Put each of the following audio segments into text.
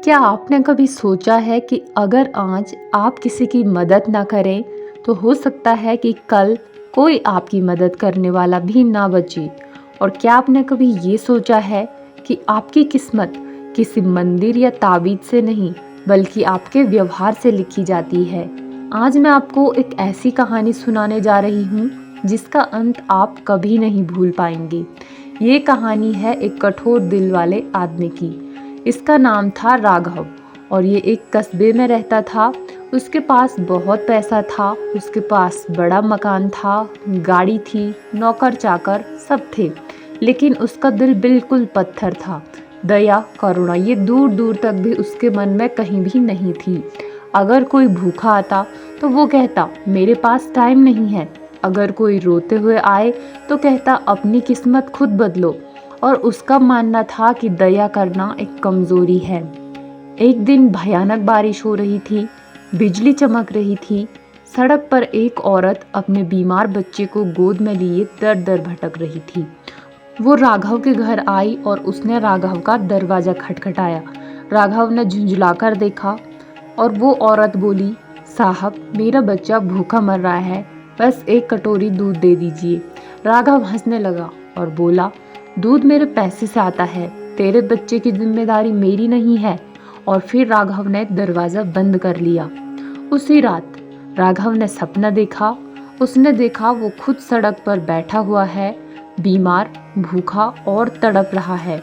क्या आपने कभी सोचा है कि अगर आज आप किसी की मदद ना करें तो हो सकता है कि कल कोई आपकी मदद करने वाला भी ना बचे। और क्या आपने कभी ये सोचा है कि आपकी किस्मत किसी मंदिर या ताबीज से नहीं बल्कि आपके व्यवहार से लिखी जाती है। आज मैं आपको एक ऐसी कहानी सुनाने जा रही हूँ जिसका अंत आप कभी नहीं भूल पाएंगे। ये कहानी है एक कठोर दिल वाले आदमी की। इसका नाम था राघव और ये एक कस्बे में रहता था। उसके पास बहुत पैसा था, उसके पास बड़ा मकान था, गाड़ी थी, नौकर चाकर सब थे, लेकिन उसका दिल बिल्कुल पत्थर था। दया करुणा ये दूर दूर तक भी उसके मन में कहीं भी नहीं थी। अगर कोई भूखा आता तो वो कहता मेरे पास टाइम नहीं है। अगर कोई रोते हुए आए तो कहता अपनी किस्मत खुद बदलो। और उसका मानना था कि दया करना एक कमजोरी है। एक दिन भयानक बारिश हो रही थी, बिजली चमक रही थी। सड़क पर एक औरत अपने बीमार बच्चे को गोद में लिए दर दर भटक रही थी। वो राघव के घर आई और उसने राघव का दरवाजा खटखटाया। राघव ने झुंझलाकर देखा और वो औरत बोली, साहब मेरा बच्चा भूखा मर रहा है, बस एक कटोरी दूध दे दीजिए। राघव हंसने लगा और बोला, दूध मेरे पैसे से आता है, तेरे बच्चे की जिम्मेदारी मेरी नहीं है। और फिर राघव ने दरवाजा बंद कर लिया। उसी रात राघव ने सपना देखा। उसने देखा वो खुद सड़क पर बैठा हुआ है, बीमार, भूखा और तड़प रहा है।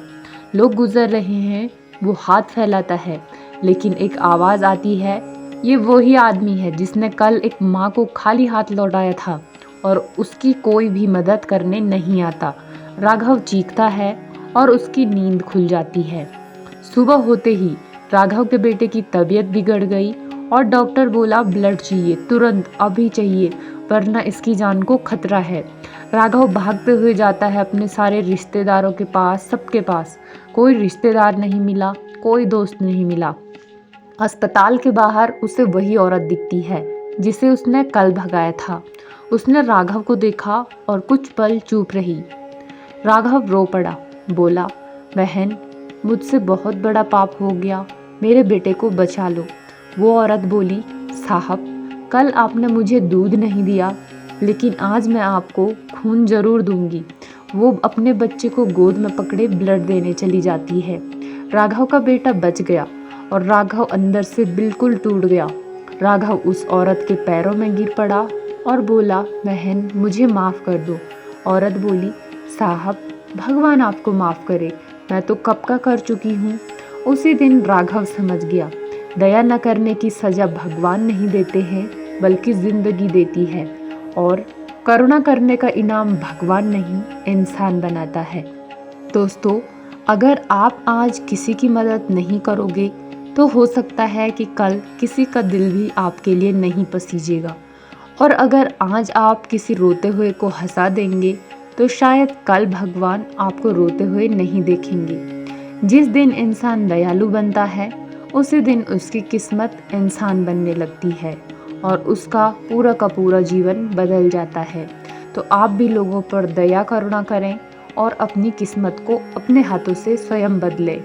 लोग गुजर रहे हैं, वो हाथ फैलाता है, लेकिन एक आवाज आती है, ये वही आदमी है जिसने कल एक माँ को खाली हाथ लौटाया था और उसकी कोई भी मदद करने नहीं आता। राघव चीखता है और उसकी नींद खुल जाती है। सुबह होते ही राघव के बेटे की तबीयत बिगड़ गई और डॉक्टर बोला ब्लड चाहिए, तुरंत अभी चाहिए, वरना इसकी जान को खतरा है। राघव भागते हुए जाता है अपने सारे रिश्तेदारों के पास, सबके पास। कोई रिश्तेदार नहीं मिला, कोई दोस्त नहीं मिला। अस्पताल के बाहर उसे वही औरत दिखती है जिसे उसने कल भगाया था। उसने राघव को देखा और कुछ पल चुप रही। राघव रो पड़ा, बोला, बहन मुझसे बहुत बड़ा पाप हो गया, मेरे बेटे को बचा लो। वो औरत बोली, साहब कल आपने मुझे दूध नहीं दिया, लेकिन आज मैं आपको खून जरूर दूंगी। वो अपने बच्चे को गोद में पकड़े ब्लड देने चली जाती है। राघव का बेटा बच गया और राघव अंदर से बिल्कुल टूट गया। राघव उस औरत के पैरों में गिर पड़ा और बोला, बहन मुझे माफ़ कर दो। औरत बोली, साहब भगवान आपको माफ़ करे, मैं तो कब का कर चुकी हूँ। उसी दिन राघव समझ गया, दया न करने की सज़ा भगवान नहीं देते हैं बल्कि ज़िंदगी देती है, और करुणा करने का इनाम भगवान नहीं इंसान बनाता है। दोस्तों, अगर आप आज किसी की मदद नहीं करोगे तो हो सकता है कि कल किसी का दिल भी आपके लिए नहीं पसीजेगा। और अगर आज आप किसी रोते हुए को हंसा देंगे तो शायद कल भगवान आपको रोते हुए नहीं देखेंगे। जिस दिन इंसान दयालु बनता है उसी दिन उसकी किस्मत इंसान बनने लगती है और उसका पूरा का पूरा जीवन बदल जाता है। तो आप भी लोगों पर दया करुणा करें और अपनी किस्मत को अपने हाथों से स्वयं बदलें।